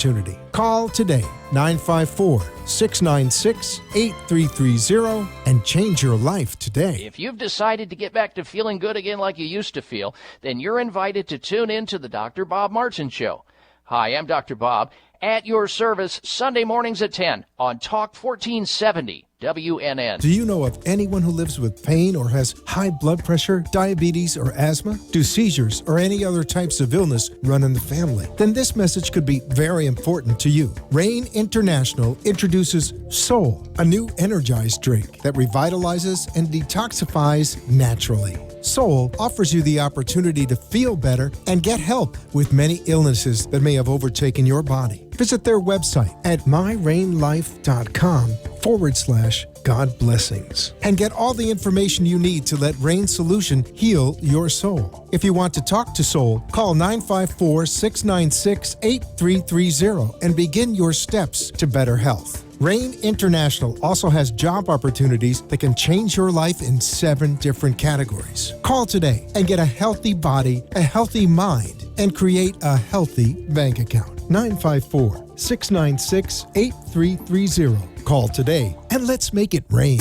opportunity. Call today, 954-696-8330, and change your life today. If you've decided to get back to feeling good again like you used to feel, then you're invited to tune in to the Dr. Bob Martin Show. Hi, I'm Dr. Bob, at your service Sunday mornings at 10 on Talk 1470 WNN. Do you know of anyone who lives with pain or has high blood pressure, diabetes, or asthma? Do seizures or any other types of illness run in the family? Then this message could be very important to you. Rain International introduces Soul, a new energized drink that revitalizes and detoxifies naturally. Soul offers you the opportunity to feel better and get help with many illnesses that may have overtaken your body. Visit their website at myrainlife.com/God blessings and get all the information you need to let Rain Solution heal your soul. If you want to talk to Soul, call 954-696-8330 and begin your steps to better health. Rain International also has job opportunities that can change your life in 7 different categories. Call today and get a healthy body, a healthy mind, and create a healthy bank account. 954-696-8330. Call today and let's make it rain.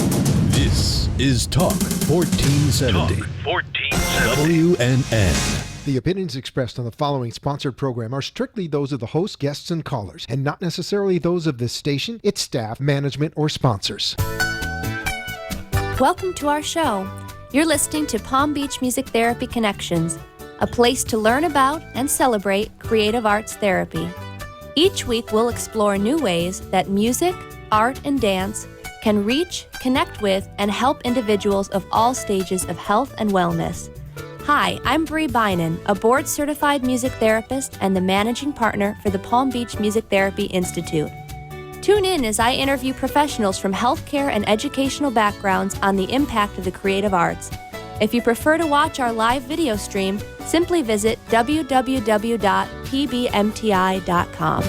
This is Talk 1470. Talk 1470. WNN. The opinions expressed on the following sponsored program are strictly those of the host, guests, and callers, and not necessarily those of this station, its staff, management, or sponsors. Welcome to our show. You're listening to Palm Beach Music Therapy Connections, a place to learn about and celebrate creative arts therapy. Each week we'll explore new ways that music, art, and dance can reach, connect with, and help individuals of all stages of health and wellness. Hi, I'm Bree Bynan, a board-certified music therapist and the managing partner for the Palm Beach Music Therapy Institute. Tune in as I interview professionals from healthcare and educational backgrounds on the impact of the creative arts. If you prefer to watch our live video stream, simply visit www.pbmti.com.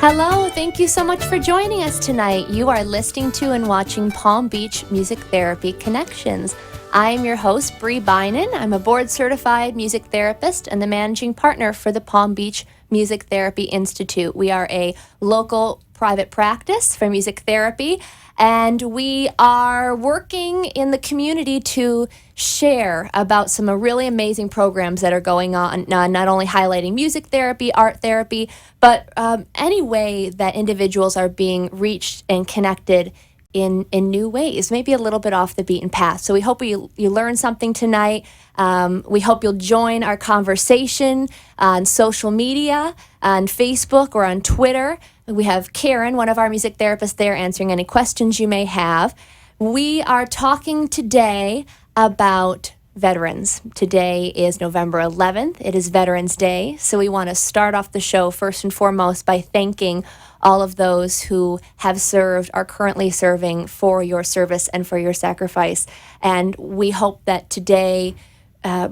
Hello, thank you so much for joining us tonight. You are listening to and watching Palm Beach Music Therapy Connections. I am your host, Bree Bynan. I'm a board-certified music therapist and the managing partner for the Palm Beach Music Therapy Institute. We are a local private practice for music therapy, and we are working in the community to share about some really amazing programs that are going on, not only highlighting music therapy, art therapy, but any way that individuals are being reached and connected in new ways, maybe a little bit off the beaten path. So we hope you learn something tonight. We hope you'll join our conversation on social media, on Facebook or on Twitter. We have Karen, one of our music therapists there, answering any questions you may have. We are talking today about veterans. Today is November 11th. It is Veterans Day. So we want to start off the show first and foremost by thanking all of those who have served, are currently serving, for your service and for your sacrifice. And we hope that today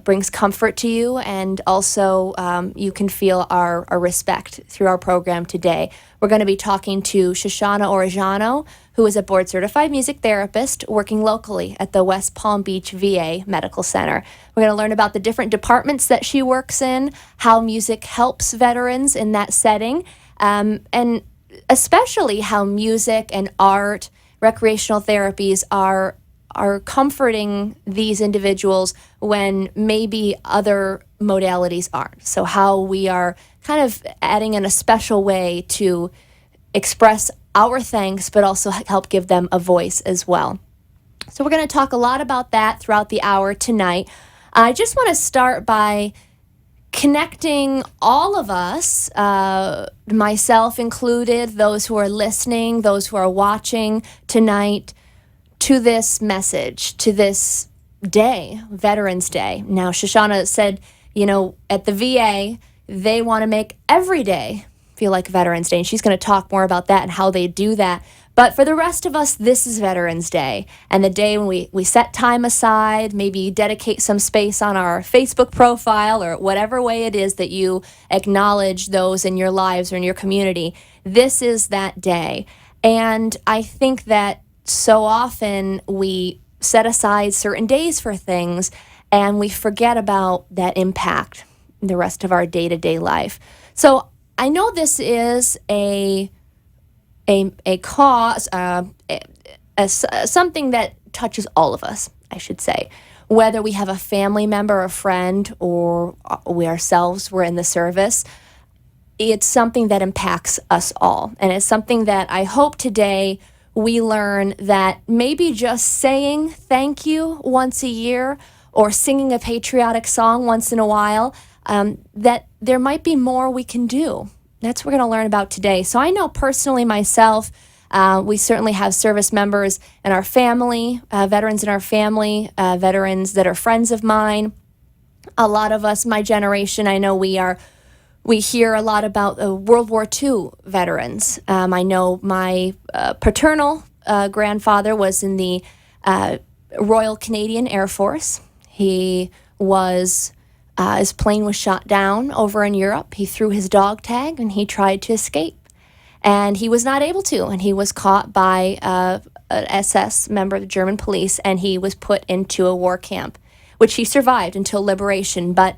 brings comfort to you, and also you can feel our respect through our program today. We're going to be talking to Shoshana Orejano, who is a board-certified music therapist working locally at the West Palm Beach VA Medical Center. We're going to learn about the different departments that she works in, how music helps veterans in that setting, and especially how music and art, recreational therapies are comforting these individuals when maybe other modalities aren't. So how we are kind of adding in a special way to express our thanks, but also help give them a voice as well. So we're going to talk a lot about that throughout the hour tonight. I just want to start by connecting all of us, myself included, those who are listening, those who are watching tonight, to this message, to this day, Veterans Day. Now, Shoshana said, at the VA, they want to make every day feel like Veterans Day, and she's going to talk more about that and how they do that. But for the rest of us, this is Veterans Day, and the day when we set time aside, maybe dedicate some space on our Facebook profile or whatever way it is that you acknowledge those in your lives or in your community. This is that day. And I think that so often we set aside certain days for things and we forget about that impact the rest of our day-to-day life. So I know this is a cause, something that touches all of us, I should say. Whether we have a family member, a friend, or we ourselves were in the service, it's something that impacts us all. And it's something that I hope today we learn that maybe just saying thank you once a year or singing a patriotic song once in a while, that there might be more we can do. That's what we're going to learn about today. So I know personally myself, we certainly have service members in our family, veterans in our family, veterans that are friends of mine. A lot of us, my generation, I know we hear a lot about World War II veterans. I know my paternal grandfather was in the Royal Canadian Air Force. He was, his plane was shot down over in Europe. He threw his dog tag and he tried to escape. And he was not able to, and he was caught by an SS member of the German police, and he was put into a war camp, which he survived until liberation. But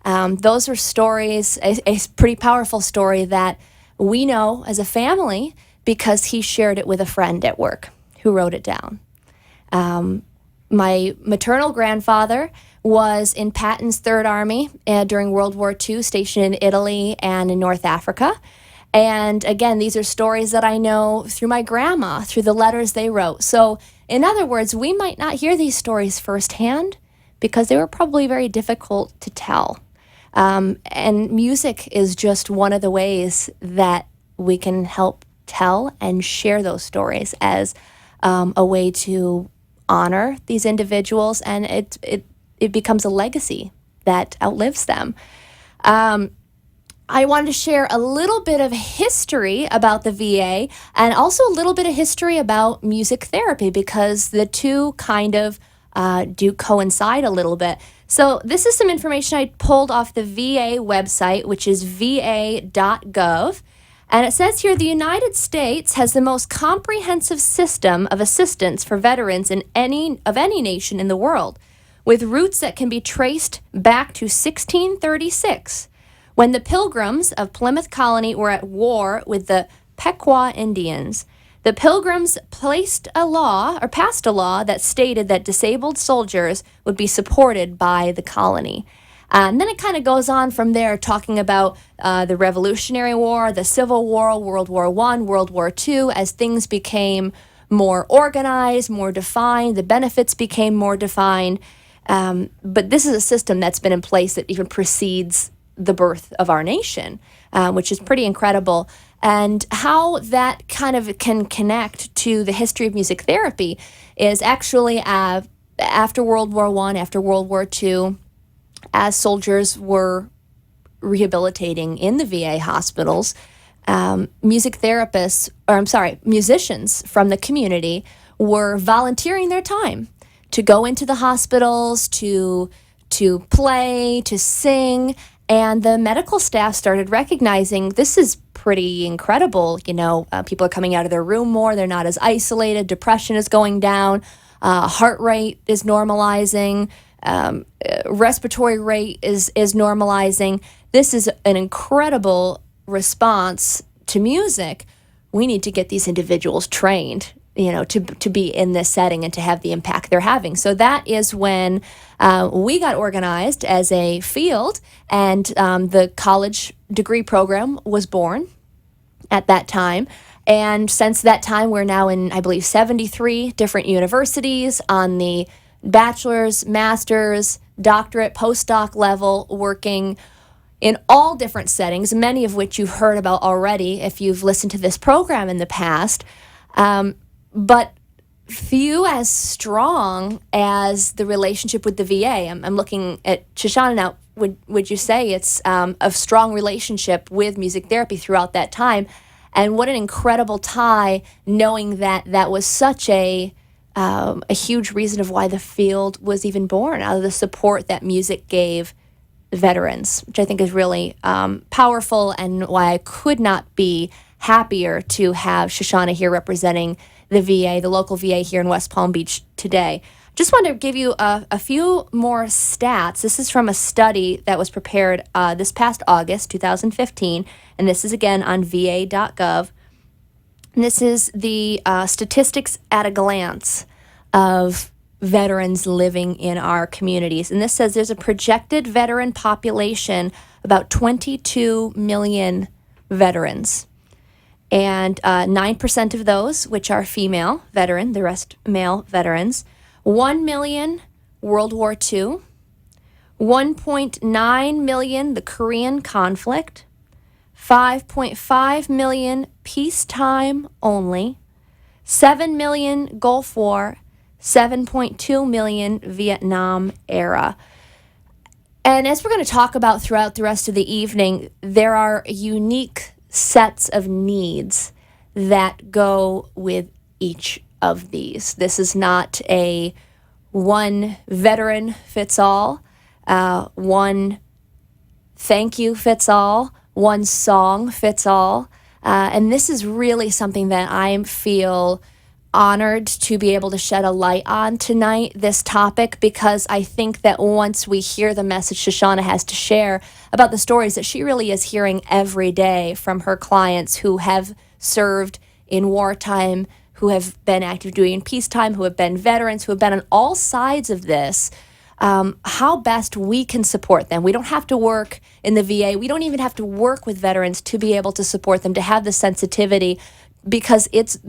those are stories, a pretty powerful story that we know as a family because he shared it with a friend at work who wrote it down. My maternal grandfather was in Patton's Third Army during World War II, stationed in Italy and in North Africa. And again, these are stories that I know through my grandma, through the letters they wrote. So in other words, we might not hear these stories firsthand because they were probably very difficult to tell. And music is just one of the ways that we can help tell and share those stories as a way to honor these individuals, and it becomes a legacy that outlives them. I wanted to share a little bit of history about the VA and also a little bit of history about music therapy because the two kind of do coincide a little bit. So this is some information I pulled off the VA website, which is va.gov. And it says here, the United States has the most comprehensive system of assistance for veterans of any nation in the world, with roots that can be traced back to 1636, when the Pilgrims of Plymouth Colony were at war with the Pequot Indians. The Pilgrims passed a law that stated that disabled soldiers would be supported by the colony. And then it kind of goes on from there, talking about the Revolutionary War, the Civil War, World War I, World War II, as things became more organized, more defined, the benefits became more defined. But this is a system that's been in place that even precedes the birth of our nation, which is pretty incredible. And how that kind of can connect to the history of music therapy is actually after World War I, after World War II, as soldiers were rehabilitating in the VA hospitals, musicians from the community were volunteering their time to go into the hospitals, to play, to sing, and the medical staff started recognizing this is pretty incredible. People are coming out of their room more, they're not as isolated, depression is going down, heart rate is normalizing, respiratory rate is normalizing. This is an incredible response to music. We need to get these individuals trained, to be in this setting and to have the impact they're having. So that is when we got organized as a field, and the college degree program was born at that time. And since that time, we're now in, I believe, 73 different universities on the bachelor's, master's, doctorate, postdoc level, working in all different settings, many of which you've heard about already if you've listened to this program in the past, but few as strong as the relationship with the VA. I'm looking at Shoshana now. Would you say it's a strong relationship with music therapy throughout that time? And what an incredible tie, knowing that that was such a huge reason of why the field was even born, out of the support that music gave veterans, which I think is really powerful, and why I could not be happier to have Shoshana here representing the VA, the local VA here in West Palm Beach today. Just want to give you a few more stats. This is from a study that was prepared this past August 2015, and this is again on va.gov. And this is the statistics at a glance of veterans living in our communities. And this says there's a projected veteran population, about 22 million veterans. And 9% of those, which are female veteran, the rest male veterans. 1 million World War II, 1.9 million the Korean conflict, 5.5 million peacetime only, 7 million Gulf War, 7.2 million Vietnam era. And as we're going to talk about throughout the rest of the evening, there are unique sets of needs that go with each of these. This is not a one veteran fits all, one thank you fits all, one song fits all. And this is really something that I feel honored to be able to shed a light on tonight, this topic, because I think that once we hear the message Shoshana has to share about the stories that she really is hearing every day from her clients who have served in wartime, who have been active duty in peacetime, who have been veterans, who have been on all sides of this, how best we can support them. We don't have to work in the VA. We don't even have to work with veterans to be able to support them, to have the sensitivity, because it's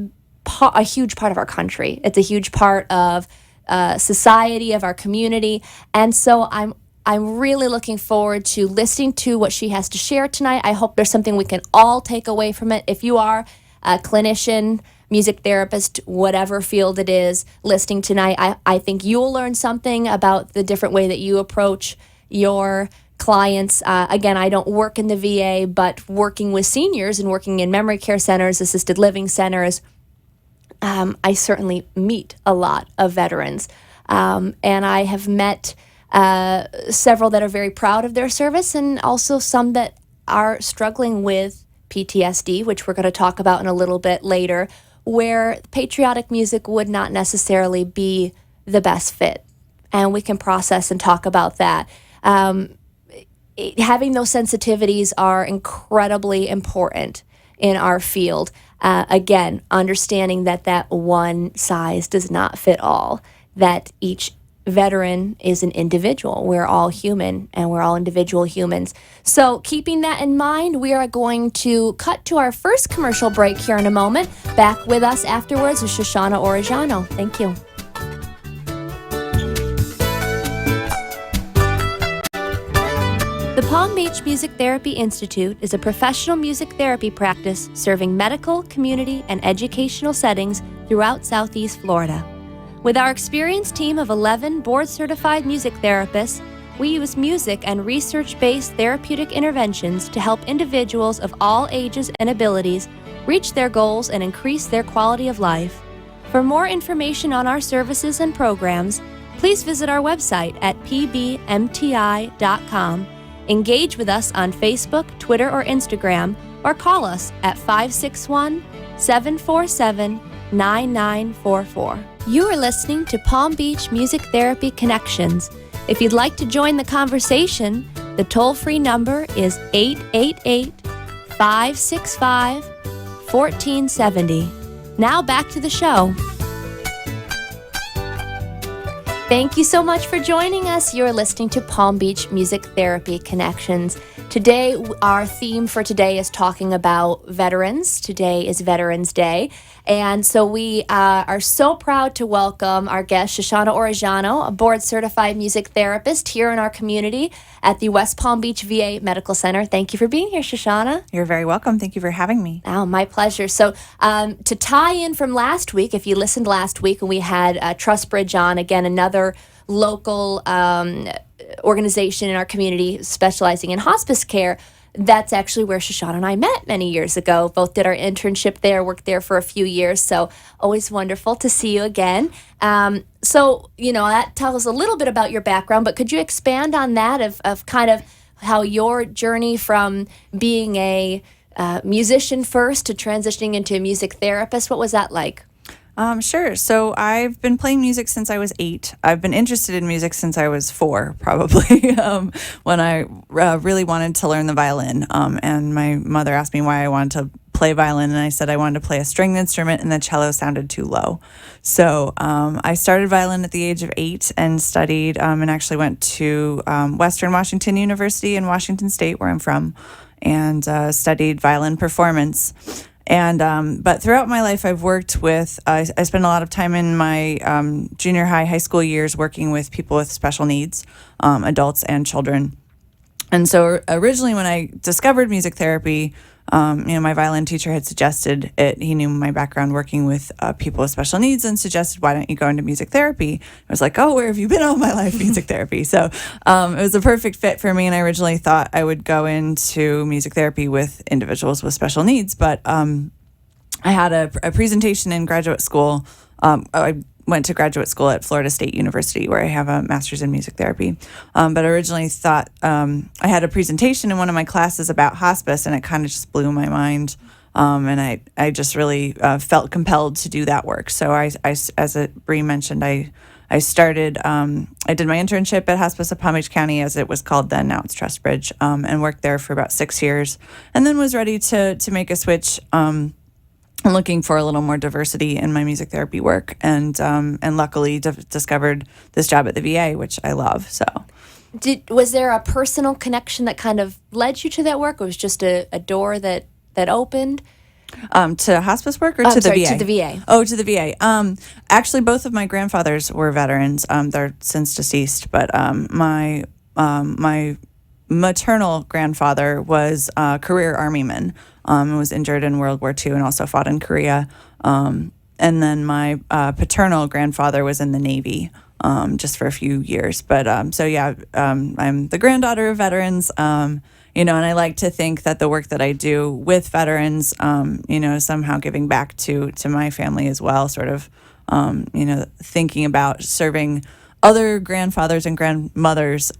a huge part of our country. It's a huge part of society, of our community. And so I'm really looking forward to listening to what she has to share tonight. I hope there's something we can all take away from it. If you are a clinician, music therapist, whatever field it is, listening tonight, I think you'll learn something about the different way that you approach your clients. Again, I don't work in the VA, but working with seniors and working in memory care centers, assisted living centers, I certainly meet a lot of veterans. And I have met several that are very proud of their service, and also some that are struggling with PTSD, which we're going to talk about in a little bit later, where patriotic music would not necessarily be the best fit. And we can process and talk about that. Having those sensitivities are incredibly important in our field. Again, understanding that one size does not fit all, that each veteran is an individual. We're all human, and we're all individual humans. So keeping that in mind, we are going to cut to our first commercial break here in a moment. Back with us afterwards is Shoshana Orejano. Thank you. The Palm Beach Music Therapy Institute is a professional music therapy practice serving medical, community, and educational settings throughout Southeast Florida. With our experienced team of 11 board-certified music therapists, we use music and research-based therapeutic interventions to help individuals of all ages and abilities reach their goals and increase their quality of life. For more information on our services and programs, please visit our website at pbmti.com. Engage with us on Facebook, Twitter, or Instagram, or call us at 561-747-9944. You are listening to Palm Beach Music Therapy Connections. If you'd like to join the conversation, the toll-free number is 888-565-1470. Now back to the show. Thank you so much for joining us. You're listening to Palm Beach Music Therapy Connections. Today, our theme for today is talking about veterans. Today is Veterans Day. And so we are so proud to welcome our guest, Shoshana Orejano, a board-certified music therapist here in our community at the West Palm Beach VA Medical Center. Thank you for being here, Shoshana. You're very welcome. Thank you for having me. Oh, my pleasure. So to tie in from last week, if you listened last week, and we had TrustBridge on, again, another local organization in our community specializing in hospice care. That's actually where Shoshana and I met many years ago. Both did our internship there, worked there for a few years. So always wonderful to see you again. So, that tells us a little bit about your background, but could you expand on that of kind of how your journey from being a musician first to transitioning into a music therapist, what was that like? Sure. So I've been playing music since I was 8. I've been interested in music since I was 4, probably, when I really wanted to learn the violin. And my mother asked me why I wanted to play violin, and I said I wanted to play a stringed instrument, and the cello sounded too low. So I started violin at the age of 8 and studied, and actually went to Western Washington University in Washington State, where I'm from, and studied violin performance. And but throughout my life, I've worked with. I spent a lot of time in my junior high school years working with people with special needs, adults and children. And so originally, when I discovered music therapy, my violin teacher had suggested it. He knew my background working with people with special needs and suggested, why don't you go into music therapy? I was like, oh, where have you been all my life? Music therapy. So it was a perfect fit for me. And I originally thought I would go into music therapy with individuals with special needs. But I had a presentation in graduate school. I went to graduate school at Florida State University, where I have a master's in music therapy. But I originally thought I had a presentation in one of my classes about hospice, and it kind of just blew my mind. And I just really felt compelled to do that work. So I as Bree mentioned, I started, I did my internship at Hospice of Palm Beach County, as it was called then, now it's Trustbridge, and worked there for about 6 years, and then was ready to make a switch, looking for a little more diversity in my music therapy work, and luckily discovered this job at the VA, which I love. So, Was there a personal connection that kind of led you to that work, or was just a door that opened? To hospice work or to the VA? To the VA. Oh, to the VA. Actually, both of my grandfathers were veterans. They're since deceased, but my maternal grandfather was a career Armyman, and was injured in World War II and also fought in Korea. And then my paternal grandfather was in the Navy, just for a few years. But I'm the granddaughter of veterans, and I like to think that the work that I do with veterans, somehow giving back to my family as well, sort of, thinking about serving other grandfathers and grandmothers,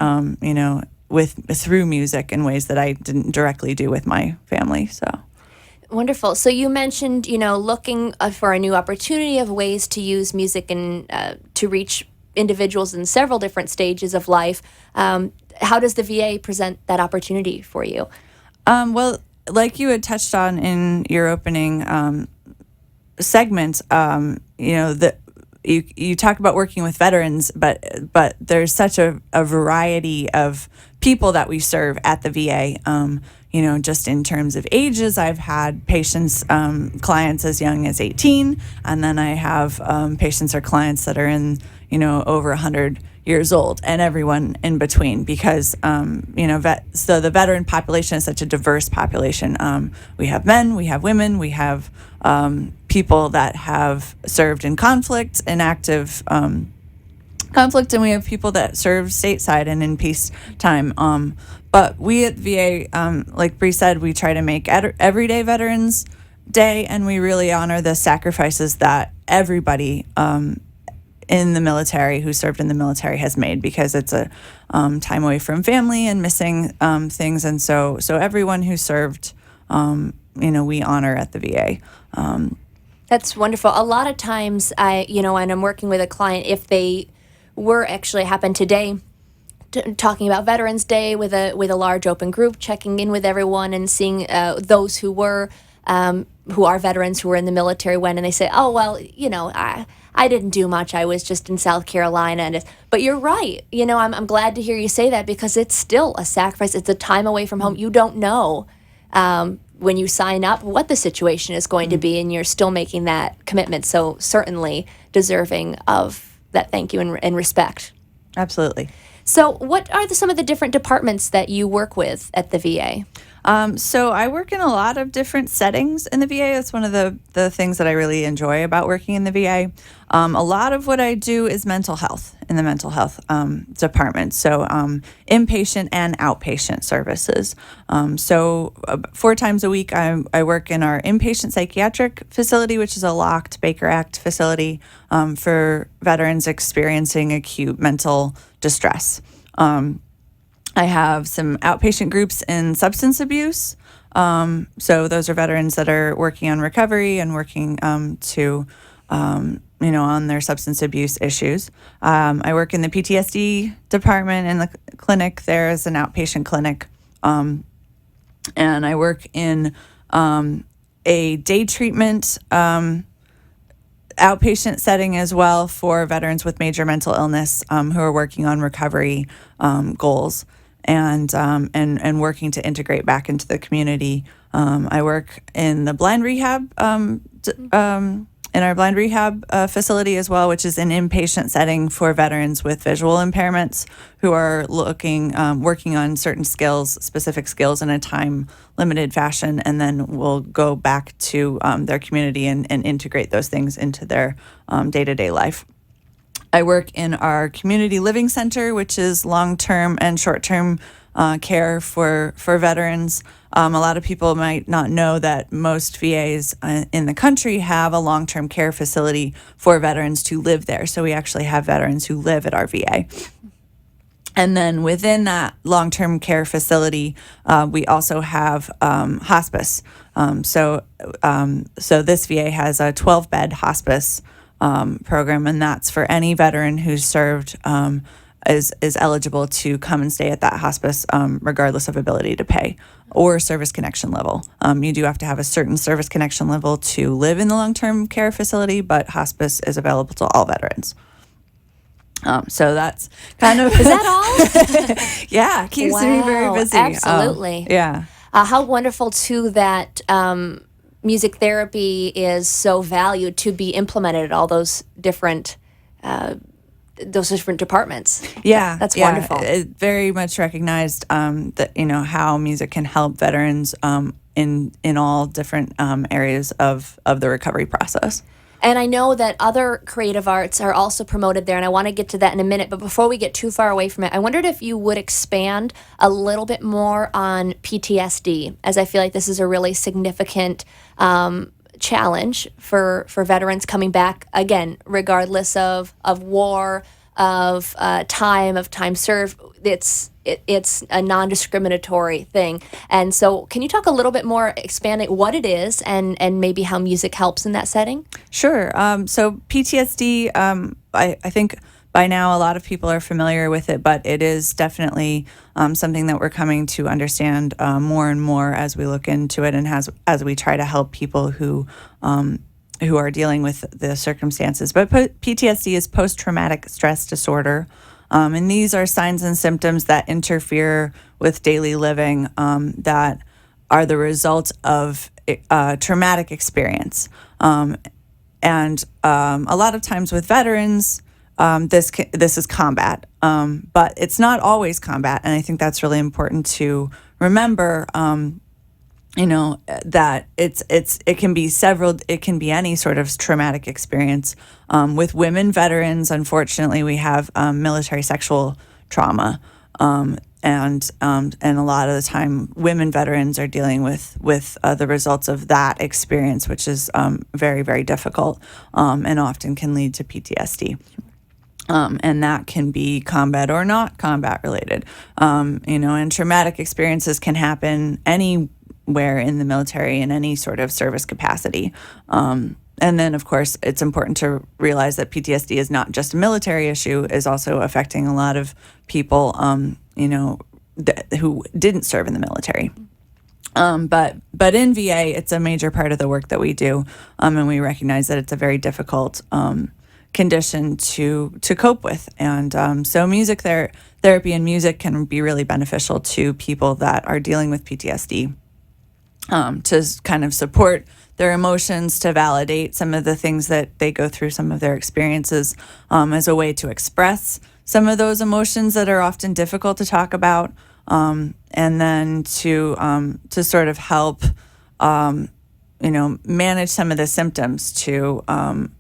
through music in ways that I didn't directly do with my family. So wonderful. So you mentioned, looking for a new opportunity of ways to use music and to reach individuals in several different stages of life. How does the VA present that opportunity for you? Well, like you had touched on in your opening segment, you talk about working with veterans, but there's such a variety of people that we serve at the VA. Just in terms of ages, I've had patients, clients as young as 18, and then I have patients or clients that are in, over 100 years old, and everyone in between, because so the veteran population is such a diverse population. We have men, we have women, we have people that have served in conflict, in active conflict, and we have people that serve stateside and in peacetime. But we at VA, like Bree said, we try to make Everyday Veterans Day, and we really honor the sacrifices that everybody in the military, who served in the military, has made, because it's a time away from family and missing things. And so everyone who served, we honor at the VA. That's wonderful. A lot of times, when I'm working with a client, if they were actually happened today, talking about Veterans Day with a large open group, checking in with everyone and seeing those who are veterans who were in the military when, and they say, oh, well, I didn't do much. I was just in South Carolina. But you're right. I'm glad to hear you say that, because it's still a sacrifice. It's a time away from home. You don't know when you sign up what the situation is going to be, and you're still making that commitment. So certainly deserving of that thank you and respect. Absolutely. So what are some of the different departments that you work with at the VA? So I work in a lot of different settings in the VA. That's one of the things that I really enjoy about working in the VA. A lot of what I do is mental health, in the mental health department. So inpatient and outpatient services. So 4 times a week I work in our inpatient psychiatric facility, which is a locked Baker Act facility for veterans experiencing acute mental distress. I have some outpatient groups in substance abuse. So those are veterans that are working on recovery and working to on their substance abuse issues. I work in the PTSD department in the clinic. There is an outpatient clinic. And I work in a day treatment outpatient setting as well for veterans with major mental illness who are working on recovery goals and working to integrate back into the community. I work in the blind rehab in our blind rehab facility as well, which is an inpatient setting for veterans with visual impairments who are working on certain skills, specific skills in a time-limited fashion, and then will go back to their community and integrate those things into their day-to-day life. I work in our community living center, which is long-term and short-term care for veterans. A lot of people might not know that most VAs in the country have a long-term care facility for veterans to live there. So we actually have veterans who live at our VA. And then within that long-term care facility, we also have hospice. So this VA has a 12-bed hospice program, and that's for any veteran who's served is eligible to come and stay at that hospice regardless of ability to pay or service connection level. You do have to have a certain service connection level to live in the long-term care facility, but hospice is available to all veterans. So that's kind of... Is that all? Yeah, keeps me very busy. Absolutely. Yeah. How wonderful, too, that music therapy is so valued to be implemented at all those different departments. Yeah, that's wonderful. It very much recognized that how music can help veterans in all different areas of the recovery process. And I know that other creative arts are also promoted there, and I want to get to that in a minute. But before we get too far away from it, I wondered if you would expand a little bit more on PTSD, as I feel like this is a really significant challenge for veterans coming back, again, regardless of war, of time served. It's a non-discriminatory thing. And so can you talk a little bit more, expanding what it is and maybe how music helps in that setting? Sure. So PTSD, I think by now a lot of people are familiar with it, but it is definitely something that we're coming to understand more and more as we look into it and as we try to help people who are dealing with the circumstances. But PTSD is post-traumatic stress disorder. And these are signs and symptoms that interfere with daily living that are the result of a traumatic experience. And a lot of times with veterans, this is combat, but it's not always combat. And I think that's really important to remember. That it can be any sort of traumatic experience. With women veterans, unfortunately, we have military sexual trauma, and a lot of the time, women veterans are dealing with the results of that experience, which is very, very difficult, and often can lead to PTSD. And that can be combat or not combat related. And traumatic experiences can happen anywhere in the military in any sort of service capacity. And then, of course, it's important to realize that PTSD is not just a military issue, is also affecting a lot of people, who didn't serve in the military. But in VA, it's a major part of the work that we do, and we recognize that it's a very difficult condition to cope with. And so music therapy and music can be really beneficial to people that are dealing with PTSD. To kind of support their emotions, to validate some of the things that they go through, some of their experiences, as a way to express some of those emotions that are often difficult to talk about, and then to sort of help, manage some of the symptoms, to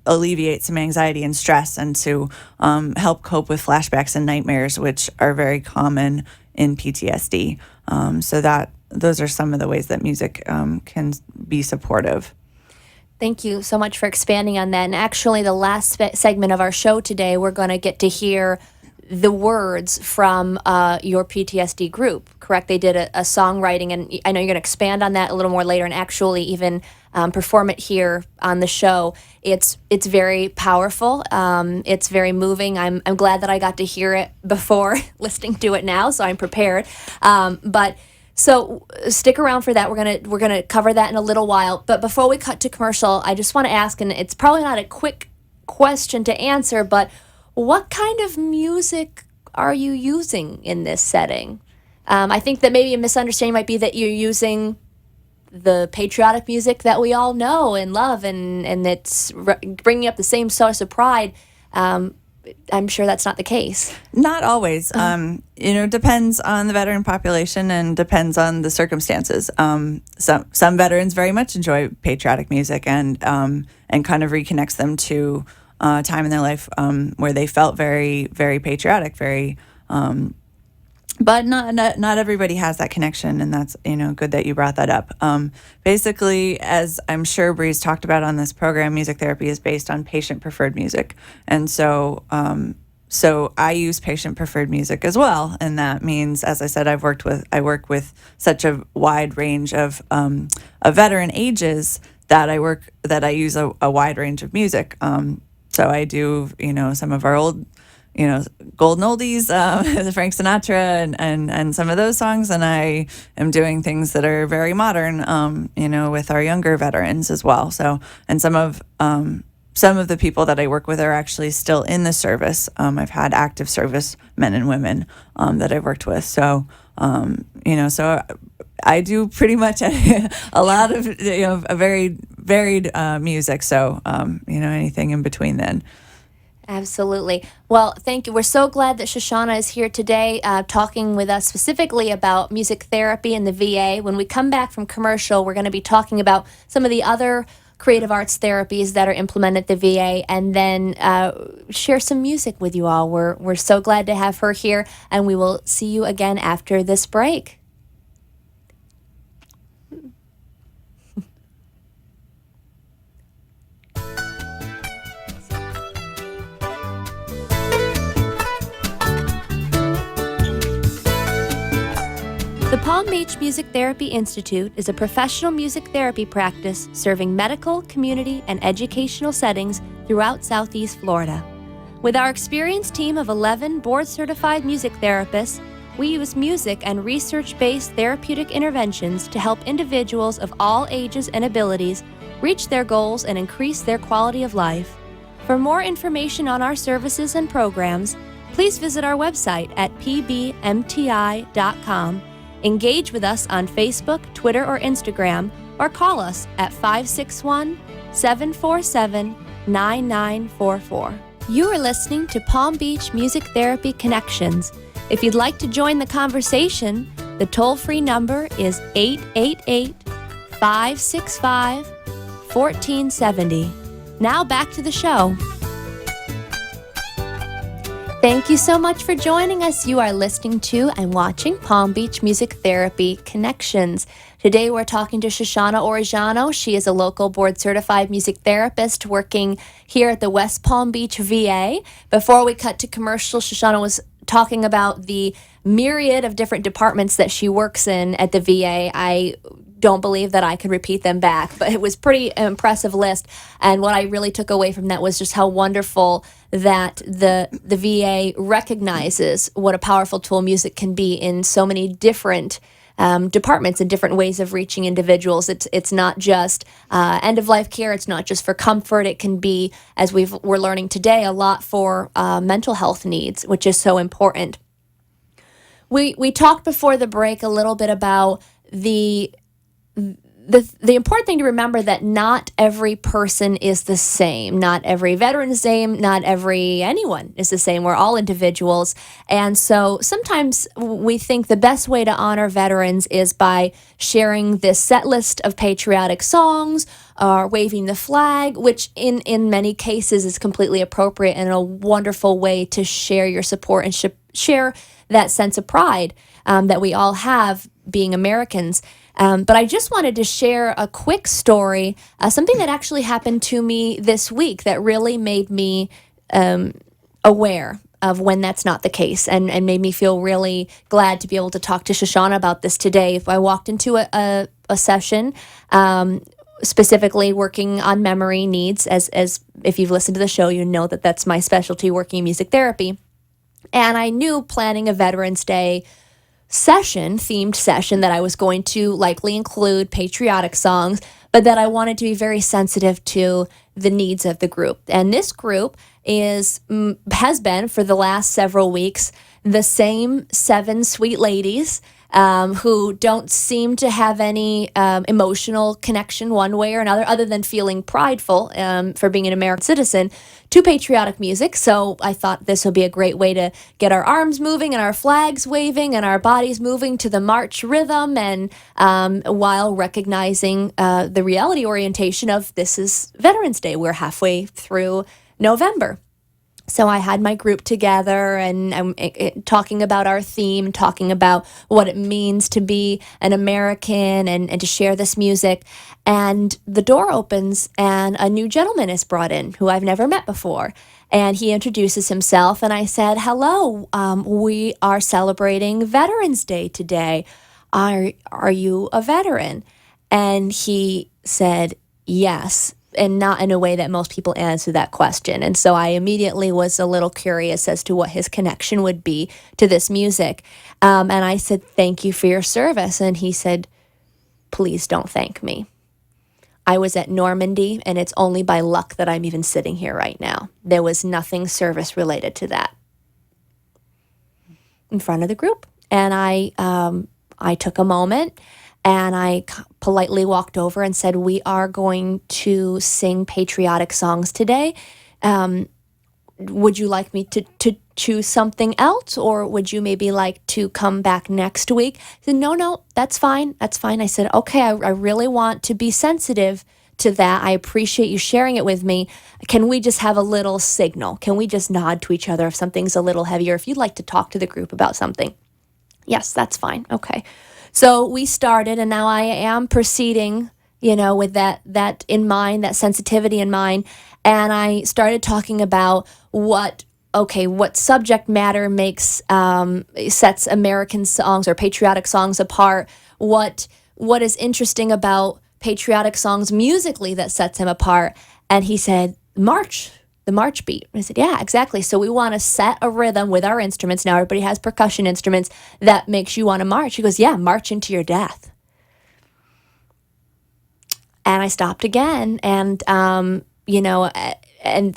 alleviate some anxiety and stress, and to help cope with flashbacks and nightmares, which are very common in PTSD. Those are some of the ways that music can be supportive. Thank you so much for expanding on that. And actually, the last segment of our show today, we're going to get to hear the words from your PTSD group, correct? They did a songwriting, and I know you're going to expand on that a little more later and actually even perform it here on the show. It's very powerful. It's very moving. I'm glad that I got to hear it before listening to it now, so I'm prepared. So stick around for that. We're gonna cover that in a little while. But before we cut to commercial, I just want to ask, and it's probably not a quick question to answer, but what kind of music are you using in this setting? I think that maybe a misunderstanding might be that you're using the patriotic music that we all know and love, and it's bringing up the same source of pride. I'm sure that's not the case. Not always. Depends on the veteran population and depends on the circumstances. Some veterans very much enjoy patriotic music and kind of reconnects them to a time in their life where they felt very, very patriotic, but not everybody has that connection, and that's good that you brought that up. Basically, as I'm sure Bree's talked about on this program, music therapy is based on patient preferred music, and so I use patient preferred music as well, and that means, as I said, I work with such a wide range of veteran ages that I use a wide range of music. So I do some of our old golden oldies, Frank Sinatra and some of those songs. And I am doing things that are very modern, with our younger veterans as well. So, and some of the people that I work with are actually still in the service. I've had active service men and women that I've worked with. So, so I do pretty much a lot of, a very varied music. So, anything in between then. Absolutely. Well, thank you. We're so glad that Shoshana is here today talking with us specifically about music therapy in the VA. When we come back from commercial, we're going to be talking about some of the other creative arts therapies that are implemented at the VA, and then share some music with you all. We're so glad to have her here, and we will see you again after this break. The Palm Beach Music Therapy Institute is a professional music therapy practice serving medical, community, and educational settings throughout Southeast Florida. With our experienced team of 11 board-certified music therapists, we use music and research-based therapeutic interventions to help individuals of all ages and abilities reach their goals and increase their quality of life. For more information on our services and programs, please visit our website at pbmti.com. Engage with us on Facebook, Twitter, or Instagram, or call us at 561-747-9944. You are listening to Palm Beach Music Therapy Connections. If you'd like to join the conversation, the toll-free number is 888-565-1470. Now back to the show. Thank you so much for joining us. You are listening to and watching Palm Beach Music Therapy Connections. Today we're talking to Shoshana Orejano. She is a local board-certified music therapist working here at the West Palm Beach VA. Before we cut to commercial, Shoshana was talking about the myriad of different departments that she works in at the VA. I don't believe that I could repeat them back, but it was pretty impressive list. And what I really took away from that was just how wonderful that the VA recognizes what a powerful tool music can be in so many different departments and different ways of reaching individuals. It's not just end-of-life care. It's not just for comfort. It can be, as we're learning today, a lot for mental health needs, which is so important. We talked before the break a little bit about the important thing to remember that not every person is the same. Not every veteran is the same. Not anyone is the same. We're all individuals. And so sometimes we think the best way to honor veterans is by sharing this set list of patriotic songs or waving the flag, which in many cases is completely appropriate and a wonderful way to share your support and share that sense of pride that we all have being Americans. But I just wanted to share a quick story, something that actually happened to me this week that really made me aware of when that's not the case, and made me feel really glad to be able to talk to Shoshana about this today. If I walked into a session, specifically working on memory needs, as if you've listened to the show, you know that that's my specialty, working in music therapy. And I knew planning a Veterans Day themed session, that I was going to likely include patriotic songs, but that I wanted to be very sensitive to the needs of the group. And this group has been for the last several weeks the same 7 sweet ladies who don't seem to have any emotional connection one way or another, other than feeling prideful for being an American citizen, to patriotic music. So I thought this would be a great way to get our arms moving and our flags waving and our bodies moving to the march rhythm, and while recognizing the reality orientation of this is Veterans Day. We're halfway through November. So I had my group together, and I'm talking about our theme, talking about what it means to be an American, and to share this music. And the door opens, and a new gentleman is brought in who I've never met before. And he introduces himself, and I said, "Hello, we are celebrating Veterans Day today. Are you a veteran?" And he said, "Yes." And not in a way that most people answer that question. And so I immediately was a little curious as to what his connection would be to this music. And I said, "Thank you for your service." And he said, "Please don't thank me. I was at Normandy, and it's only by luck that I'm even sitting here right now. There was nothing service related to that." In front of the group. And I took a moment, and I politely walked over and said, "We are going to sing patriotic songs today. Would you like me to choose something else, or would you maybe like to come back next week?" He said, No, that's fine. That's fine. I said, "Okay, I really want to be sensitive to that. I appreciate you sharing it with me. Can we just have a little signal? Can we just nod to each other if something's a little heavier? If you'd like to talk to the group about something." "Yes, that's fine." Okay. So we started, and now I am proceeding, with that in mind, that sensitivity in mind. And I started talking about what subject matter sets American songs or patriotic songs apart. What is interesting about patriotic songs musically that sets him apart? And he said, the march beat. I said, "Yeah, exactly. So we want to set a rhythm with our instruments." Now everybody has percussion instruments that makes you want to march. He goes, "Yeah, march into your death." And I stopped again, and and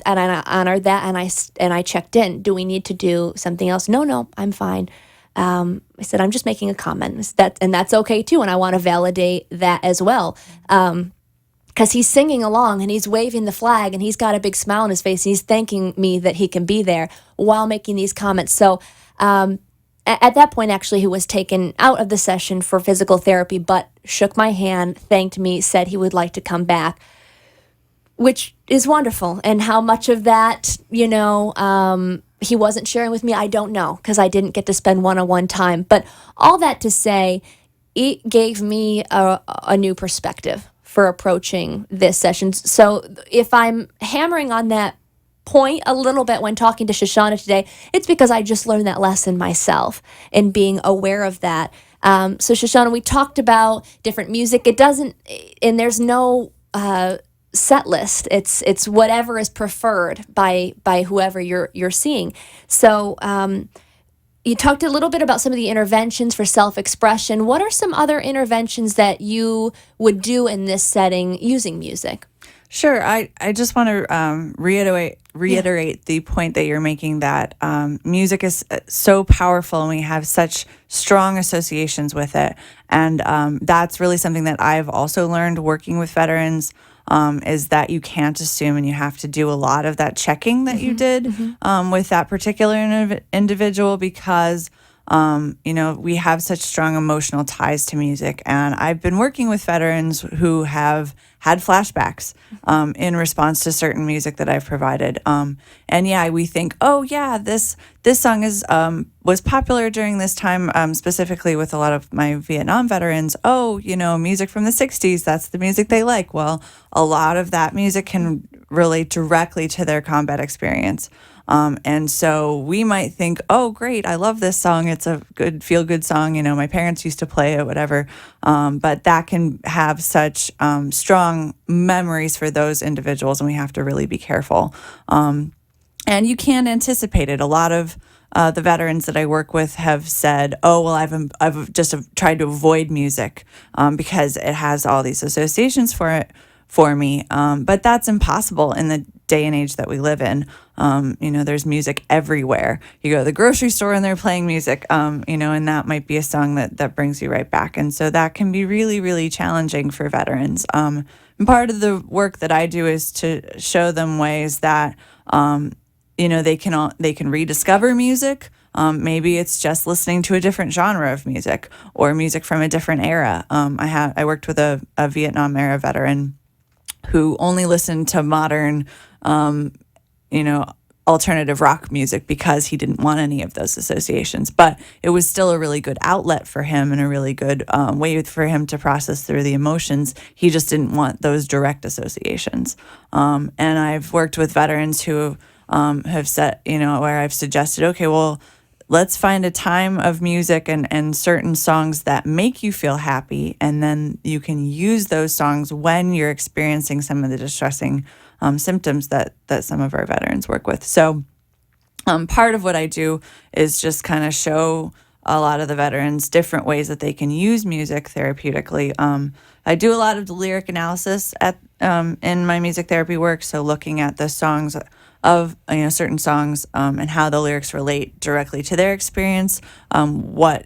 I honored that, and I checked in. "Do we need to do something else?" No, I'm fine. I said, "I'm just making a comment." And that's okay too, and I want to validate that as well. Because he's singing along, and he's waving the flag, and he's got a big smile on his face, and he's thanking me that he can be there while making these comments. So at that point, actually, he was taken out of the session for physical therapy, but shook my hand, thanked me, said he would like to come back, which is wonderful. And how much of that, he wasn't sharing with me, I don't know, because I didn't get to spend one-on-one time. But all that to say, it gave me a new perspective for approaching this session. So if I'm hammering on that point a little bit when talking to Shoshana today, it's because I just learned that lesson myself and being aware of that. So Shoshana, we talked about different music. And there's no set list. It's whatever is preferred by whoever you're seeing. So you talked a little bit about some of the interventions for self-expression. What are some other interventions that you would do in this setting using music? Sure. I just want to reiterate the point that you're making, that music is so powerful, and we have such strong associations with it. And that's really something that I've also learned working with veterans, is that you can't assume, and you have to do a lot of that checking that you did with that particular individual, because we have such strong emotional ties to music. And I've been working with veterans who have had flashbacks in response to certain music that I've provided. And yeah, we think, oh yeah, this song was popular during this time, specifically with a lot of my Vietnam veterans. Oh, music from the 60s, that's the music they like. Well, a lot of that music can relate directly to their combat experience. And so we might think, oh, great, I love this song. It's a good feel-good song. You know, my parents used to play it, whatever. But that can have such strong memories for those individuals, and we have to really be careful. And you can't anticipate it. A lot of the veterans that I work with have said, "Oh, well, I've just tried to avoid music because it has all these associations for me." But that's impossible in the day and age that we live in. There's music everywhere. You go to the grocery store and they're playing music, and that might be a song that brings you right back. And so that can be really, really challenging for veterans. And part of the work that I do is to show them ways that they can rediscover music. Maybe it's just listening to a different genre of music or music from a different era. I worked with a Vietnam era veteran who only listened to modern, alternative rock music because he didn't want any of those associations. But it was still a really good outlet for him and a really good way for him to process through the emotions. He just didn't want those direct associations. And I've worked with veterans who have said, where I've suggested, okay, well, let's find a time of music and certain songs that make you feel happy, and then you can use those songs when you're experiencing some of the distressing symptoms that some of our veterans work with. So part of what I do is just kind of show a lot of the veterans different ways that they can use music therapeutically. I do a lot of the lyric analysis in my music therapy work, so looking at the songs of certain songs and how the lyrics relate directly to their experience, what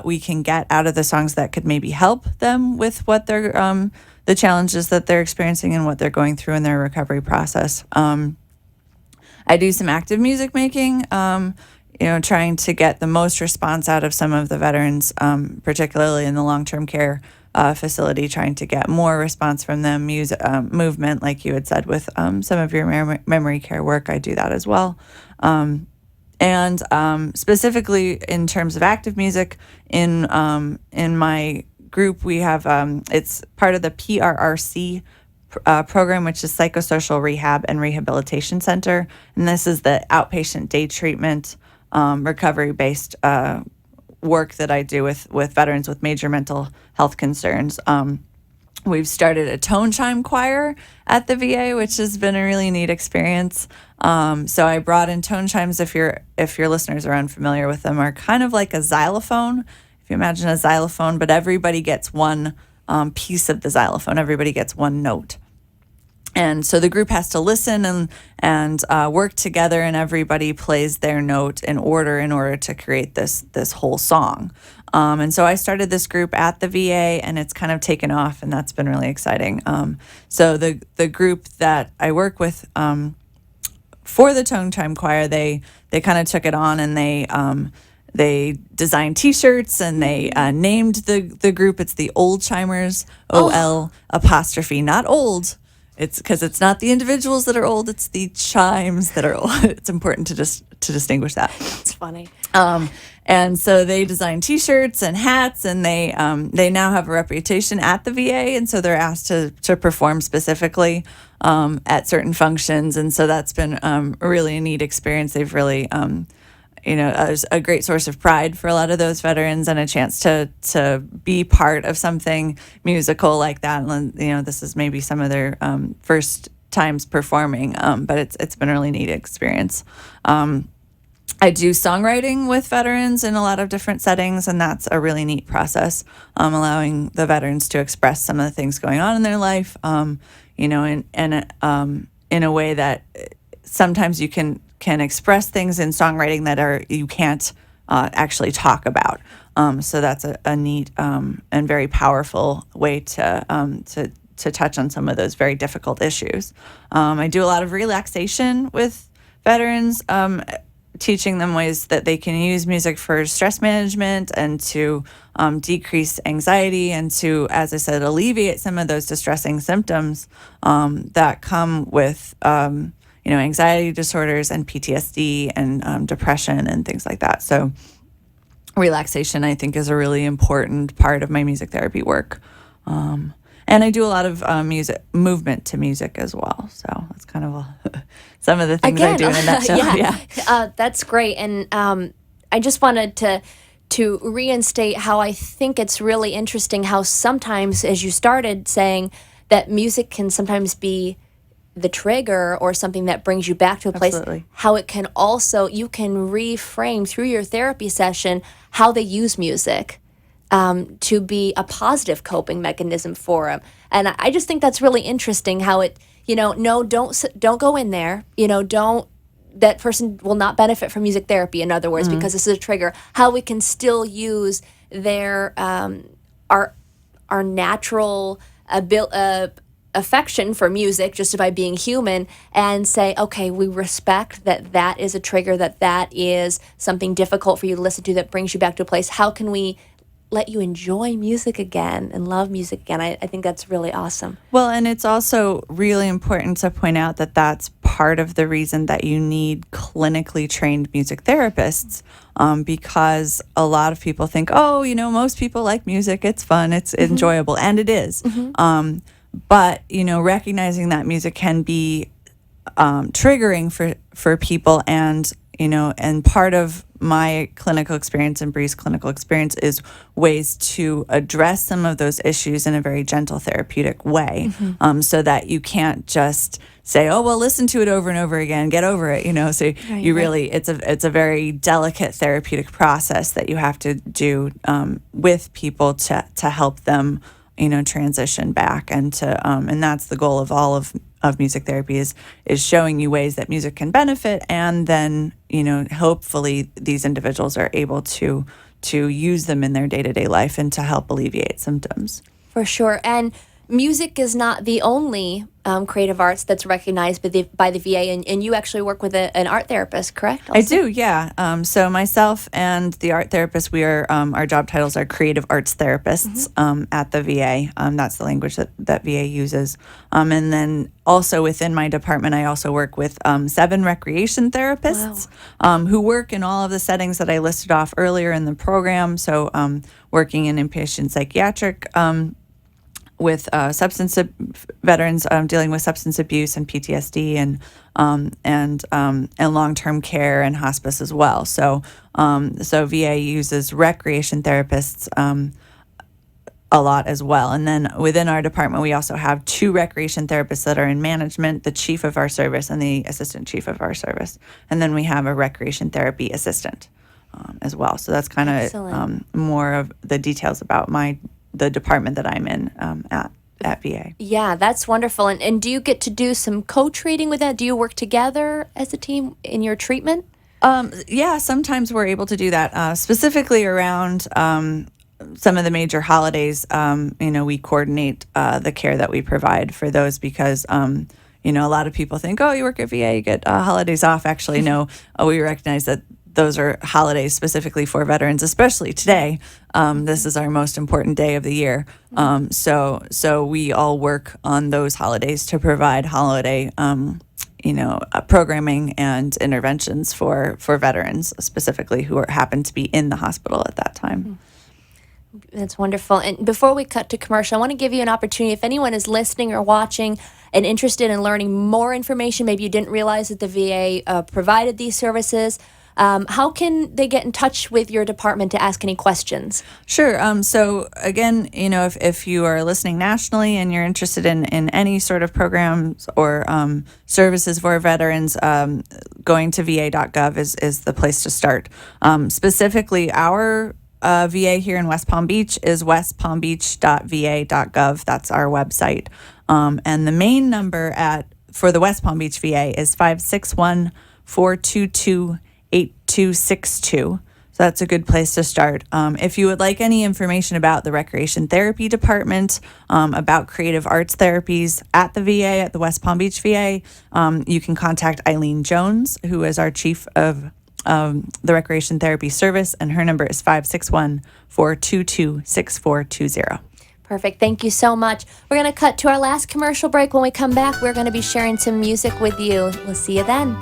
we can get out of the songs that could maybe help them with what they're the challenges that they're experiencing and what they're going through in their recovery process. I do some active music making, trying to get the most response out of some of the veterans, particularly in the long-term care facility, trying to get more response from them. Movement, like you had said, with some of your memory care work, I do that as well. And specifically in terms of active music, in my group, we have it's part of the PRRC program, which is Psychosocial Rehab and Rehabilitation Center, and this is the outpatient day treatment recovery-based work that I do with veterans with major mental health concerns. We've started a tone chime choir at the VA, which has been a really neat experience. So I brought in tone chimes. If your listeners are unfamiliar with them, are kind of like a xylophone. If you imagine a xylophone, but everybody gets one piece of the xylophone. Everybody gets one note. And so the group has to listen and work together, and everybody plays their note in order to create this whole song. And so I started this group at the VA, and it's kind of taken off, and that's been really exciting. So the group that I work with for the Tone Chime Choir, they kind of took it on, and they designed T-shirts, and they named the group. It's the Old Chimers, OL apostrophe, not old. It's because it's not the individuals that are old; it's the chimes that are old. It's important to distinguish that. It's funny. And so they design T-shirts and hats, and they now have a reputation at the VA, and so they're asked to perform specifically at certain functions, and so that's been really a neat experience. They've really a great source of pride for a lot of those veterans, and a chance to be part of something musical like that. And this is maybe some of their first times performing, but it's been a really neat experience. I do songwriting with veterans in a lot of different settings, and that's a really neat process, allowing the veterans to express some of the things going on in their life, in a way that sometimes you can express things in songwriting that you can't actually talk about. So that's a neat and very powerful way to touch on some of those very difficult issues. I do a lot of relaxation with veterans, teaching them ways that they can use music for stress management and to decrease anxiety and to, as I said, alleviate some of those distressing symptoms that come with anxiety disorders and PTSD and depression and things like that. So relaxation, I think, is a really important part of my music therapy work. And I do a lot of movement to music as well. So that's kind of some of the things I do in a nutshell. Yeah. That's great. And I just wanted to reinstate how I think it's really interesting how sometimes, as you started saying, that music can sometimes be the trigger or something that brings you back to a place. Absolutely. How it can also, you can reframe through your therapy session how they use music to be a positive coping mechanism for them. And I just think that's really interesting how it, no, don't go in there, that person will not benefit from music therapy, in other words, because this is a trigger. How we can still use their our natural affection for music just by being human, and say, okay, we respect that is a trigger, that is something difficult for you to listen to that brings you back to a place. How can we let you enjoy music again and love music again? I think that's really awesome. Well, and it's also really important to point out that that's part of the reason that you need clinically trained music therapists, because a lot of people think, most people like music, it's fun, it's enjoyable, and it is. But, recognizing that music can be triggering for people, and part of my clinical experience and Bree's clinical experience is ways to address some of those issues in a very gentle therapeutic way, so that you can't just say, oh, well, listen to it over and over again, get over it, so really, it's a very delicate therapeutic process that you have to do with people to help them transition back, and and that's the goal of all of music therapy is showing you ways that music can benefit, and then hopefully these individuals are able to use them in their day-to-day life and to help alleviate symptoms. For sure. And music is not the only creative arts that's recognized by the VA, and you actually work with an art therapist, correct? Also? I do, yeah. So myself and the art therapist, we are our job titles are creative arts therapists at the VA. That's the language that VA uses. And then also within my department, I also work with 7 recreation therapists who work in all of the settings that I listed off earlier in the program. So working in inpatient psychiatric with veterans dealing with substance abuse and PTSD and long-term care and hospice as well. So VA uses recreation therapists a lot as well. And then within our department, we also have 2 recreation therapists that are in management, the chief of our service and the assistant chief of our service. And then we have a recreation therapy assistant as well. So that's kind of more of the details about the department that I'm in at VA. Yeah, that's wonderful. And do you get to do some co-treating with that? Do you work together as a team in your treatment? Yeah, sometimes we're able to do that, specifically around some of the major holidays. We coordinate the care that we provide for those because, a lot of people think, oh, you work at VA, you get holidays off. Actually, no, we recognize that those are holidays specifically for veterans, especially today. This is our most important day of the year. So we all work on those holidays to provide holiday, programming and interventions for veterans, specifically who happen to be in the hospital at that time. That's wonderful. And before we cut to commercial, I want to give you an opportunity. If anyone is listening or watching and interested in learning more information, maybe you didn't realize that the VA provided these services, how can they get in touch with your department to ask any questions? Sure. So again, if you are listening nationally and you're interested in any sort of programs or services for veterans, going to va.gov is the place to start. Specifically, our VA here in West Palm Beach is westpalmbeach.va.gov. That's our website. And the main number for the West Palm Beach VA is 561-422-8262. So that's a good place to start. If you would like any information about the recreation therapy department, about creative arts therapies at the VA, at the West Palm Beach VA, you can contact Eileen Jones, who is our chief of the recreation therapy service, and her number is 561-422-6420. Perfect. Thank you so much. We're going to cut to our last commercial break. When we come back, we're going to be sharing some music with you. We'll see you then.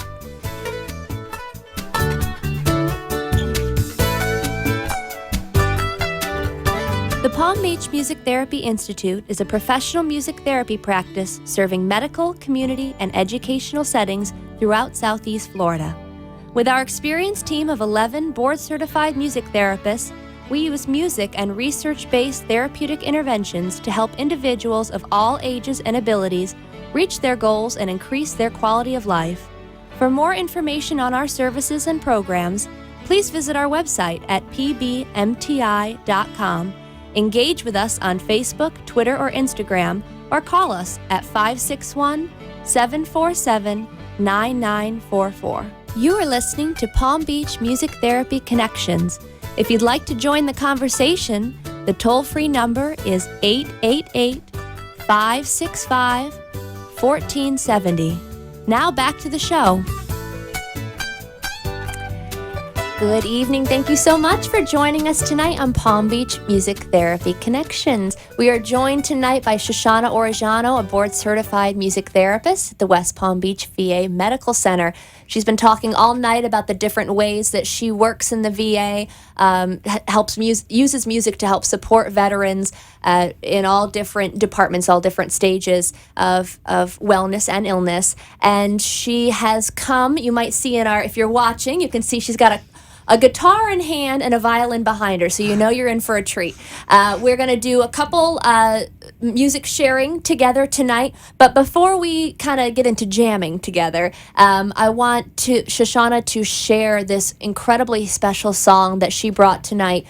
The Palm Palm Beach Music Therapy Institute is a professional music therapy practice serving medical, community, and educational settings throughout Southeast Florida. With our experienced team of 11 board-certified music therapists, we use music and research-based therapeutic interventions to help individuals of all ages and abilities reach their goals and increase their quality of life. For more information on our services and programs, please visit our website at pbmti.com, engage with us on Facebook, Twitter, or Instagram, or call us at 561-747-9944. You are listening to Palm Beach Music Therapy Connections. If you'd like to join the conversation, the toll-free number is 888-565-1470. Now back to the show. Good evening. Thank you so much for joining us tonight on Palm Beach Music Therapy Connections. We are joined tonight by Shoshana Orejano, a board-certified music therapist at the West Palm Beach VA Medical Center. She's been talking all night about the different ways that she works in the VA, uses music to help support veterans in all different departments, all different stages of wellness and illness. And she has come, you might see if you're watching, you can see she's got a guitar in hand and a violin behind her, so you know you're in for a treat. We're going to do a couple music sharing together tonight, but before we kind of get into jamming together, I want Shoshana to share this incredibly special song that she brought tonight,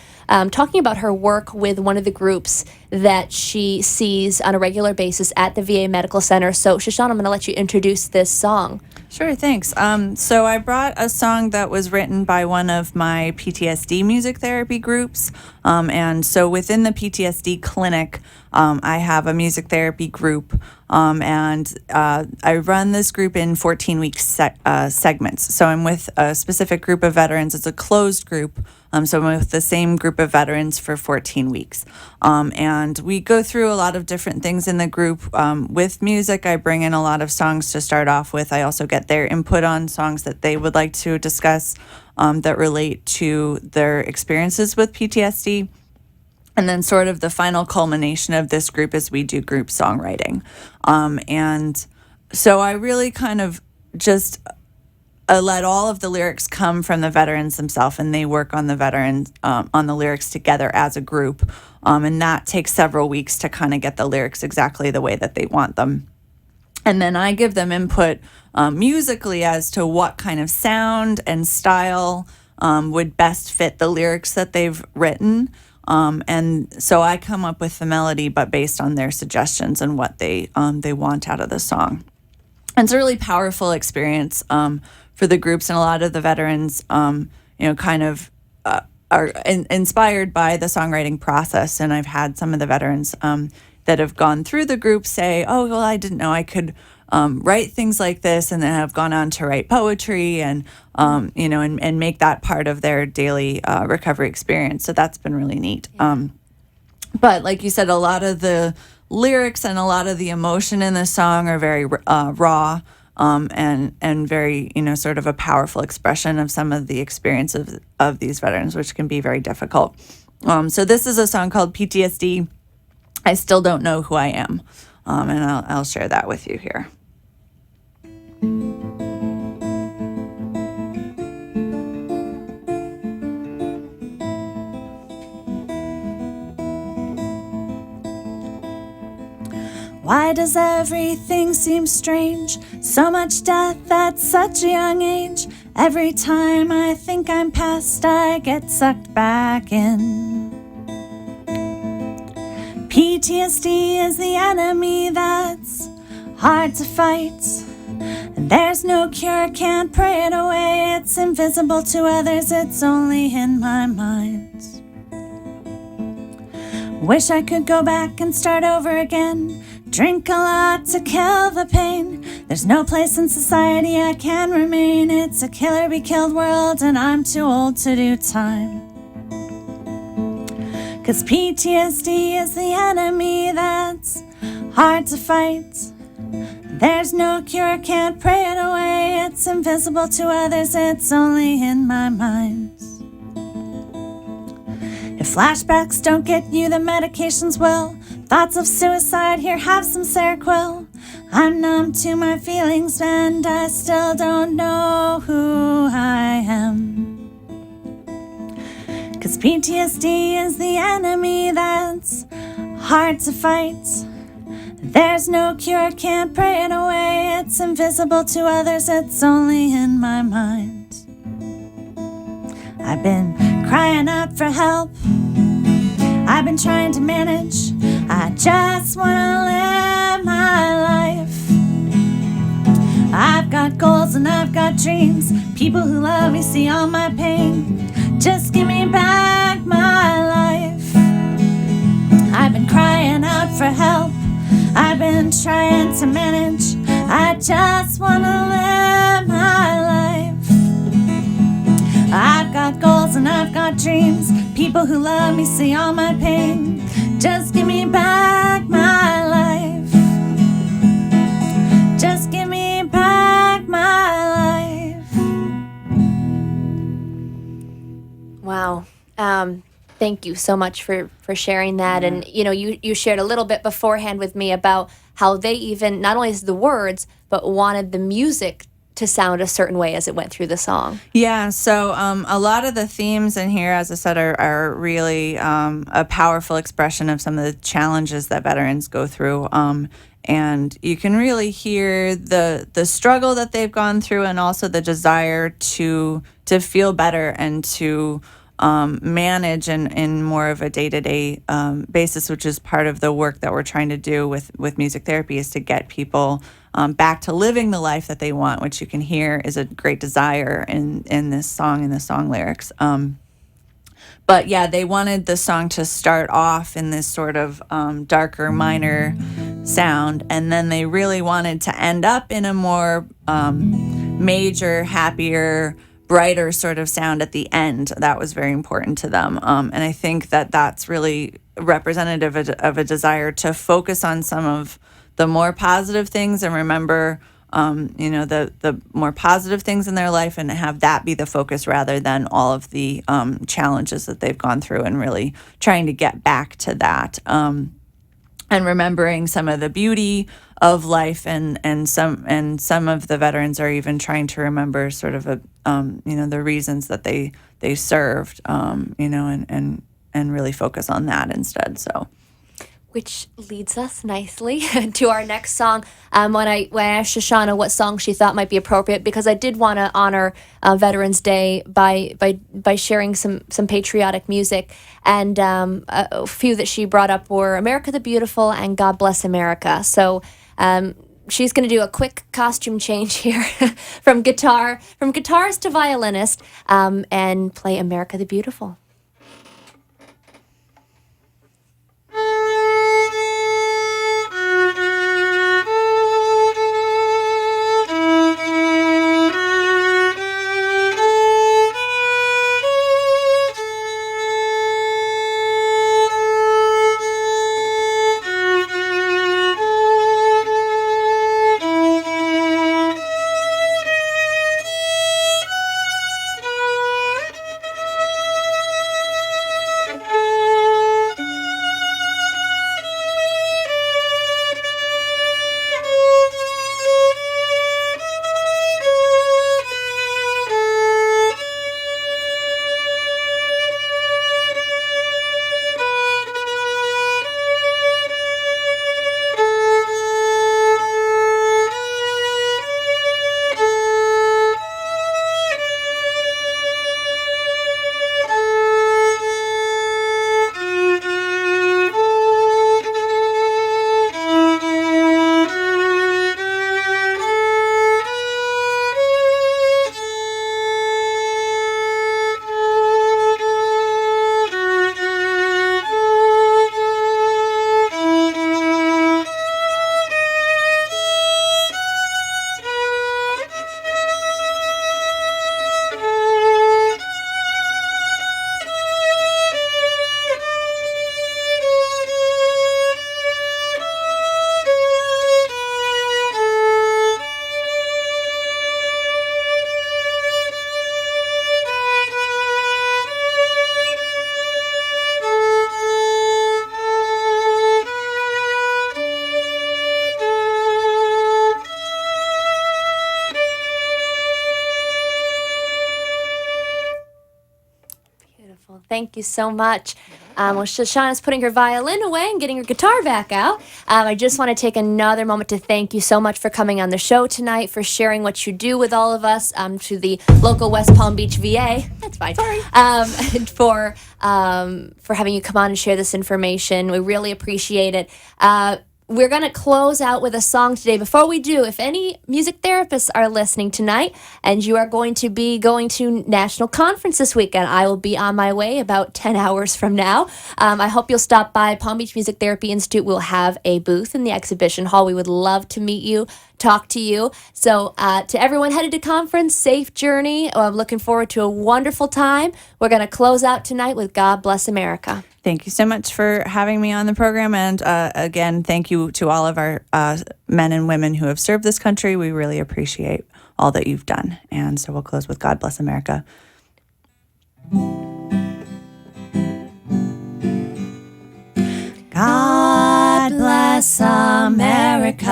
talking about her work with one of the groups that she sees on a regular basis at the VA Medical Center. So, Shoshana, I'm going to let you introduce this song. Sure, thanks. So I brought a song that was written by one of my PTSD music therapy groups. And so within the PTSD clinic, I have a music therapy group. And I run this group in 14-week segments. So I'm with a specific group of veterans. It's a closed group. So I'm with the same group of veterans for 14 weeks. And we go through a lot of different things in the group. With music, I bring in a lot of songs to start off with. I also get their input on songs that they would like to discuss that relate to their experiences with PTSD. And then sort of the final culmination of this group is we do group songwriting. And so I really kind of just let all of the lyrics come from the veterans themselves, and they work on the veterans, on the lyrics together as a group. And that takes several weeks to kind of get the lyrics exactly the way that they want them. And then I give them input musically as to what kind of sound and style would best fit the lyrics that they've written. And so I come up with the melody, but based on their suggestions and what they want out of the song. And it's a really powerful experience for the groups, and a lot of the veterans, kind of are inspired by the songwriting process. And I've had some of the veterans that have gone through the group say, "Oh, well, I didn't know I could write things like this," and then have gone on to write poetry and and make that part of their daily recovery experience. So that's been really neat. Yeah. But like you said, a lot of the lyrics and a lot of the emotion in the song are very raw and very, sort of a powerful expression of some of the experience of these veterans, which can be very difficult. So this is a song called PTSD. I Still Don't Know Who I Am. And I'll share that with you here. Why does everything seem strange? So much death at such a young age. Every time I think I'm past, I get sucked back in. PTSD is the enemy that's hard to fight. And there's no cure, can't pray it away. It's invisible to others, it's only in my mind. Wish I could go back and start over again. Drink a lot to kill the pain. There's no place in society I can remain. It's a kill or be killed world, and I'm too old to do time. 'Cause PTSD is the enemy that's hard to fight. There's no cure, can't pray it away. It's invisible to others, it's only in my mind. If flashbacks don't get you the medications will. Thoughts of suicide, here have some Seroquel. I'm numb to my feelings and I still don't know who I am. 'Cause PTSD is the enemy that's hard to fight. There's no cure, can't pray it away. It's invisible to others, it's only in my mind. I've been crying out for help. I've been trying to manage. I just wanna live my life. I've got goals and I've got dreams. People who love me see all my pain. Just give me back my life. I've been crying out for help. I've been trying to manage. I just wanna live my life. I've got goals and I've got dreams. People who love me see all my pain. Just give me back my life. Just give me back my life. Wow. Thank you so much for sharing that. And, you know, you shared a little bit beforehand with me about how they even, not only is the words, but wanted the music to sound a certain way as it went through the song. Yeah, so a lot of the themes in here, as I said, are really a powerful expression of some of the challenges that veterans go through. And you can really hear the struggle that they've gone through, and also the desire to feel better and to manage in more of a day-to-day basis, which is part of the work that we're trying to do with music therapy, is to get people back to living the life that they want, which you can hear is a great desire in this song, in the song lyrics. But yeah, they wanted the song to start off in this sort of darker, minor sound, and then they really wanted to end up in a more major, happier, brighter sort of sound at the end. That was very important to them. And I think that that's really representative of a desire to focus on some of the more positive things and remember, the more positive things in their life, and have that be the focus rather than all of the challenges that they've gone through, and really trying to get back to that. And remembering some of the beauty of life, and some of the veterans are even trying to remember sort of the reasons that they served, and really focus on that instead. So. Which leads us nicely to our next song. When I asked Shoshana what song she thought might be appropriate, because I did want to honor Veterans Day by sharing some patriotic music, and a few that she brought up were "America the Beautiful" and "God Bless America." So she's going to do a quick costume change here from guitarist to violinist, and play "America the Beautiful." Thank you so much. Well, Shauna's putting her violin away and getting her guitar back out. I just want to take another moment to thank you so much for coming on the show tonight, for sharing what you do with all of us, to the local West Palm Beach VA. That's fine. Sorry. And for having you come on and share this information. We really appreciate it. We're going to close out with a song today. Before we do, if any music therapists are listening tonight and you are going to be going to National Conference this weekend, I will be on my way about 10 hours from now. I hope you'll stop by Palm Beach Music Therapy Institute. We'll have a booth in the exhibition hall. We would love to meet you, talk to you. So to everyone headed to conference, safe journey. I'm looking forward to a wonderful time. We're going to close out tonight with God Bless America. Thank you so much for having me on the program. And again, thank you to all of our men and women who have served this country. We really appreciate all that you've done. And so we'll close with God Bless America. God bless America,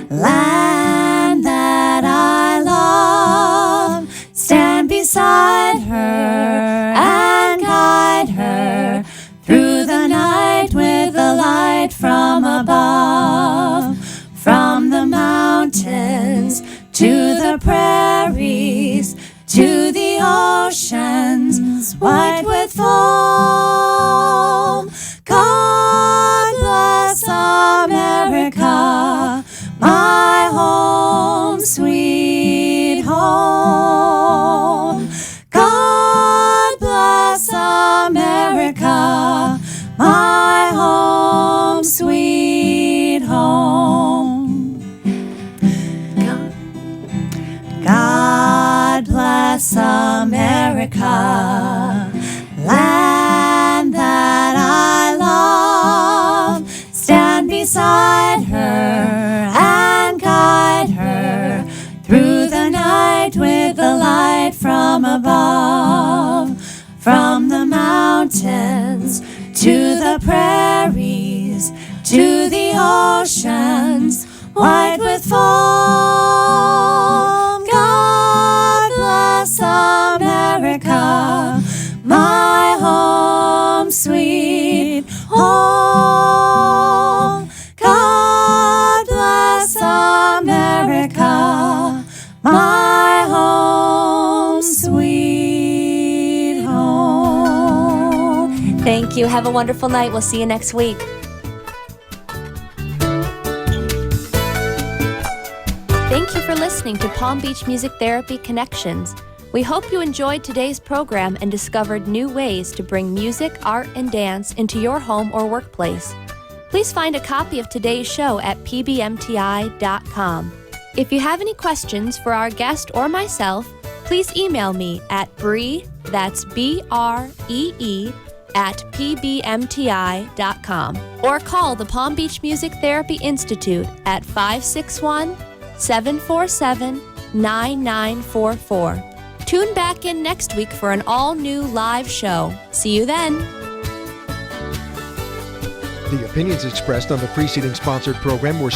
land that I love. Stand beside her and guide her through the night with the light from above. From the mountains to the prairies, to the oceans white with foam. God bless America, my home, sweet home. God bless America, my home, sweet home. God bless America, land that I love. Stand beside her and guide her through the night with the light from above. From the mountains to the prairies, to the oceans white with foam. God bless America, my home, sweet home. God bless America, my home, sweet home. Thank you. Have a wonderful night. We'll see you next week. Thank you for listening to Palm Beach Music Therapy Connections. We hope you enjoyed today's program and discovered new ways to bring music, art, and dance into your home or workplace. Please find a copy of today's show at pbmti.com. If you have any questions for our guest or myself, please email me at Bree, that's BREE, at pbmti.com, or call the Palm Beach Music Therapy Institute at 561-747-9944. Tune back in next week for an all-new live show. See you then. The opinions expressed on the preceding sponsored program were